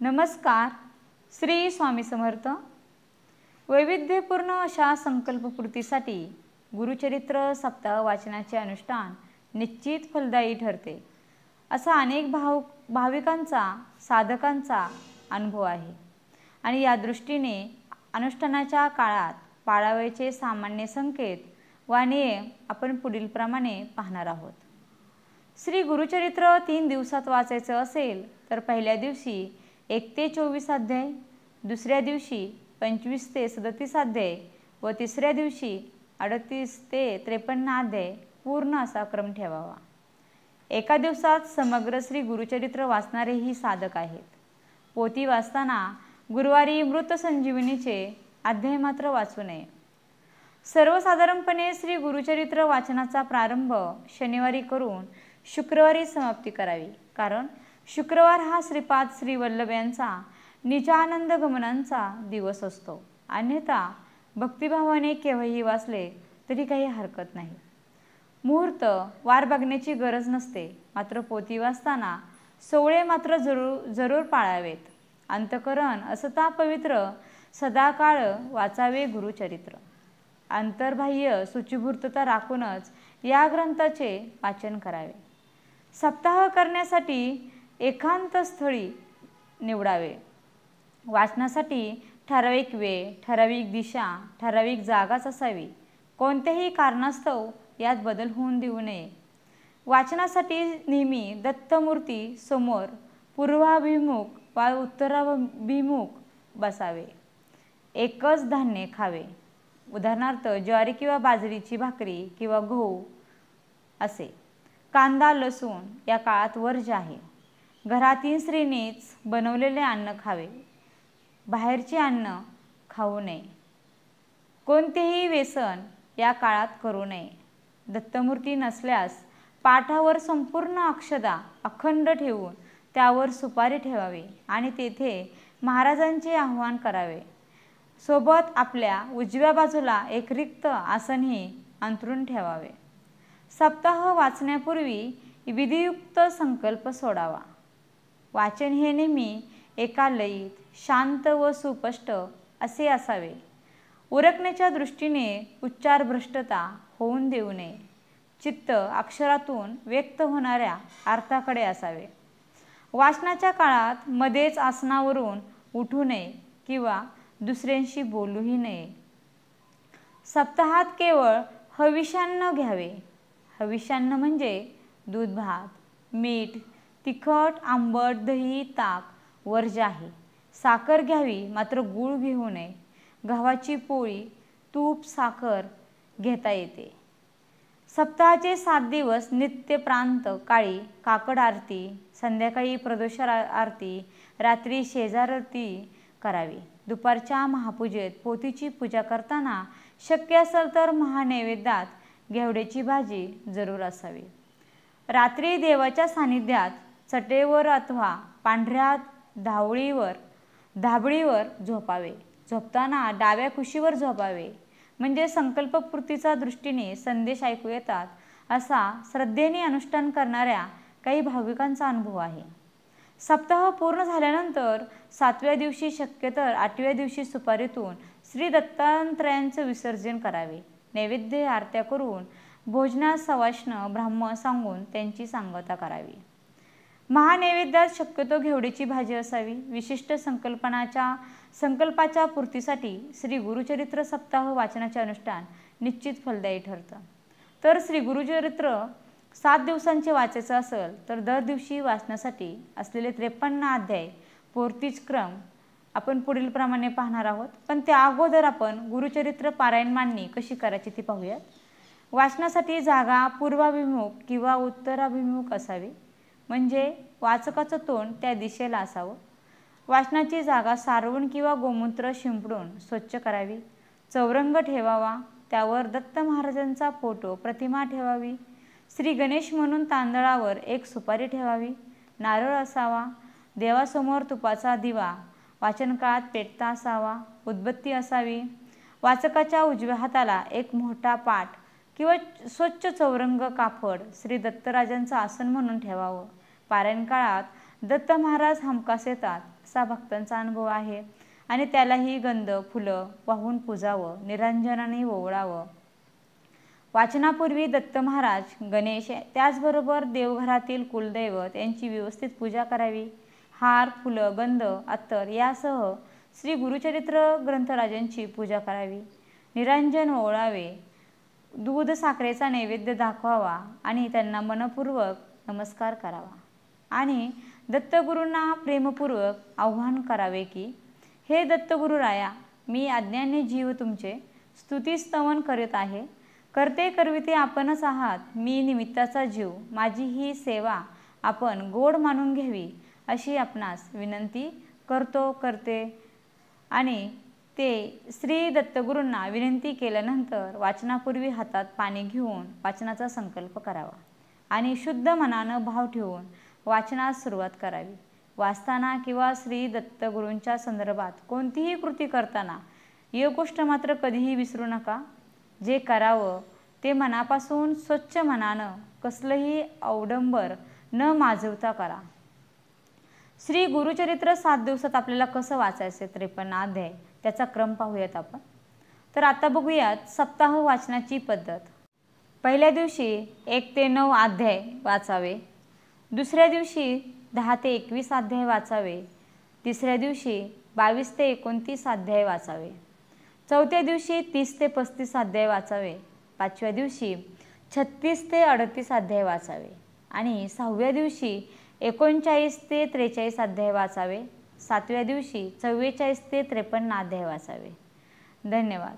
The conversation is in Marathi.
नमस्कार. श्री स्वामी समर्थ. वैविध्यपूर्ण अशा संकल्पपूर्तीसाठी गुरुचरित्र सप्ताह वाचनाचे अनुष्ठान निश्चित फलदायी ठरते, असा अनेक भाविकांचा साधकांचा अनुभव आहे. आणि या दृष्टीने अनुष्ठानाच्या काळात पाळावयाचे सामान्य संकेत व नियम आपण पुढीलप्रमाणे पाहणार आहोत. श्री गुरुचरित्र 3 दिवसात वाचायचं असेल तर पहिल्या दिवशी 1 ते 24 अध्याय, दुसऱ्या दिवशी 25 ते 37 अध्याय व तिसऱ्या दिवशी 38 ते 53 अध्याय पूर्ण असा क्रम ठेवावा. एका दिवसात समग्र श्री गुरुचरित्र वाचणारेही साधक आहेत. पोथी वाचताना गुरुवारी मृत संजीवनीचे अध्याय मात्र वाचू नये. सर्वसाधारणपणे श्री गुरुचरित्र वाचनाचा प्रारंभ शनिवारी करून शुक्रवारी समाप्ती करावी, कारण शुक्रवार हा श्रीपाद श्री वल्लभ यांचा निजानंद गमनांचा दिवस असतो. अन्यथा भक्तिभावाने केव्हाही वाचले तरी काही हरकत नाही. मुहूर्त वार बघण्याची गरज नसते, मात्र पोथी वाचताना सोवळे मात्र जरूर पाळावेत. अंतकरण असता पवित्र सदाकाळ वाचावे गुरुचरित्र. अंतर्बाह्य शुचिभूतता राखूनच या ग्रंथाचे वाचन करावे. सप्ताह करण्यासाठी एकांत स्थळी निवडावे. वाचनासाठी ठराविक वेळ, ठराविक दिशा, ठराविक जागाच असावी. कोणत्याही कारणास्तव यात बदल होऊन देऊ नये. वाचनासाठी नेहमी दत्तमूर्ती समोर पूर्वाभिमुख वा उत्तराभिमुख बसावे. एकच धान्य खावे. उदाहरणार्थ ज्वारी किंवा बाजरीची भाकरी किंवा गहू असे. कांदा लसूण या काळात वर्ज्य आहे. घरातील स्त्रीनेच बनवलेले अन्न खावे. बाहेरचे अन्न खाऊ नये. कोणतेही व्यसन या काळात करू नये. दत्तमूर्ती नसल्यास पाठावर संपूर्ण अक्षदा अखंड ठेवून त्यावर सुपारी ठेवावी आणि तेथे महाराजांचे आवाहन करावे. सोबत आपल्या उजव्या बाजूला एक रिक्त आसनही अंथरून ठेवावे. सप्ताह वाचण्यापूर्वी विधियुक्त संकल्प सोडावा. वाचन हे नेहमी एका लयीत, शांत व सुस्पष्ट असे असावे. उरकण्याच्या दृष्टीने उच्चारभ्रष्टता होऊन देऊ नये. चित्त अक्षरातून व्यक्त होणाऱ्या अर्थाकडे असावे. वाचनाच्या काळात मध्येच आसनावरून उठू नये किंवा दुसऱ्यांशी बोलूही नये. सप्ताहात केवळ हविष्यान्न घ्यावे. हविष्यान्न म्हणजे दूध, भात, मीठ, तिखट, आंबट, दही, ताक वर्ज्य आहे. साखर घ्यावी, मात्र गूळ घेऊ नये. गव्हाची पोळी, तूप, साखर घेता येते. सप्ताहाचे 7 दिवस नित्य प्रांत काळी काकड आरती, संध्याकाळी प्रदोष आरती, रात्री शेजारती करावी. दुपारच्या महापूजेत पोथीची पूजा करताना शक्य असेल तर महानैवेद्यात घेवड्याची भाजी जरूर असावी. रात्री देवाच्या सानिध्यात चटेवर अथवा पांढऱ्या धाबळीवर झोपावे. झोपताना डाव्या कुशीवर झोपावे, म्हणजे संकल्पपूर्तीचा दृष्टीने संदेश ऐकू येतात, असा श्रद्धेने अनुष्ठान करणाऱ्या काही भाविकांचा अनुभव आहे. सप्ताह पूर्ण झाल्यानंतर 7व्या दिवशी शक्यतर 8व्या दिवशी सुपारीतून श्री दत्तात्रयांचे विसर्जन करावे. नैवेद्य आरत्या करून भोजनास सवाष्ण ब्राह्मण सांगून त्यांची सांगता करावी. महानैवेद्यात शक्यतो घेवड्याची भाजी असावी. विशिष्ट संकल्पाच्या पूर्तीसाठी श्री गुरुचरित्र सप्ताह वाचनाचे अनुष्ठान निश्चित फलदायी ठरतं. तर श्री गुरुचरित्र 7 दिवसांचे वाचायचं असेल तर दर दिवशी वाचण्यासाठी असलेले 53 अध्याय पोर्थीच क्रम आपण पुढील प्रमाणे पाहणार आहोत. पण त्या अगोदर आपण गुरुचरित्र पारायण मांडणी कशी करायची ती पाहूयात. वाचनासाठी जागा पूर्वाभिमुख किंवा उत्तराभिमुख असावी, म्हणजे वाचकाचं तोंड त्या दिशेला असावं. वाचनाची जागा सारवून किंवा गोमूत्र शिंपडून स्वच्छ करावी. चौरंग ठेवावा. त्यावर दत्त महाराजांचा फोटो प्रतिमा ठेवावी. श्री गणेश म्हणून तांदळावर एक सुपारी ठेवावी. नारळ असावा. देवासमोर तुपाचा दिवा वाचन काळात पेटता असावा. उदबत्ती असावी. वाचकाच्या उजव्या हाताला एक मोठा पाट किंवा स्वच्छ चौरंग कापड श्री दत्तराजांचं आसन म्हणून ठेवावं. पारायण काळात दत्त महाराज हमखास येतात. असा भक्तांचा अनुभव आहे आणि त्यालाही गंध फुलं वाहून पूजावं, निरांजनाने ओवाळावं. वाचनापूर्वी दत्त महाराज, गणेश त्याचबरोबर देवघरातील कुलदैवत यांची व्यवस्थित पूजा करावी. हार, फुलं, गंध, अत्तर यासह श्री गुरुचरित्र ग्रंथराजांची पूजा करावी. निरांजन ओवाळावे, दूध साखरेचा नैवेद्य दाखवावा आणि त्यांना मनपूर्वक नमस्कार करावा आणि दत्तगुरूंना प्रेमपूर्वक आव्हान करावे की, हे दत्तगुरुराया, मी अज्ञानी जीव तुमचे स्तुतीस्तवन करीत आहे. करते करविते आपणच आहात. मी निमित्ताचा जीव. माझी ही सेवा आपण गोड मानून घ्यावी अशी आपणास विनंती करते. आणि ते श्री दत्तगुरूंना विनंती केल्यानंतर वाचनापूर्वी हातात पाणी घेऊन वाचनाचा संकल्प करावा आणि शुद्ध मनानं भाव ठेवून वाचनास सुरुवात करावी. वाचताना किंवा श्री दत्तगुरूंच्या संदर्भात कोणतीही कृती करताना एक गोष्ट मात्र कधीही विसरू नका. जे करावं ते मनापासून स्वच्छ मनानं, कसलंही अवडंबर न माजवता करा. श्री गुरुचरित्र 7 दिवसात आपल्याला कसं वाचायचं 53 अध्याय त्याचा क्रम पाहूयात आपण. तर आता बघूयात सप्ताह वाचनाची पद्धत. पहिल्या दिवशी 1 ते 9 अध्याय वाचावे. दुसऱ्या दिवशी 10 ते 21 अध्याय वाचावे. तिसऱ्या दिवशी 22 ते 29 अध्याय वाचावे. चौथ्या दिवशी 30 ते 35 अध्याय वाचावे. पाचव्या दिवशी 36 ते 38 अध्याय वाचावे आणि 6व्या दिवशी 39 ते 43 अध्याय वाचावे. 7व्या दिवशी 44 ते 53 अध्याय वाचावे. धन्यवाद.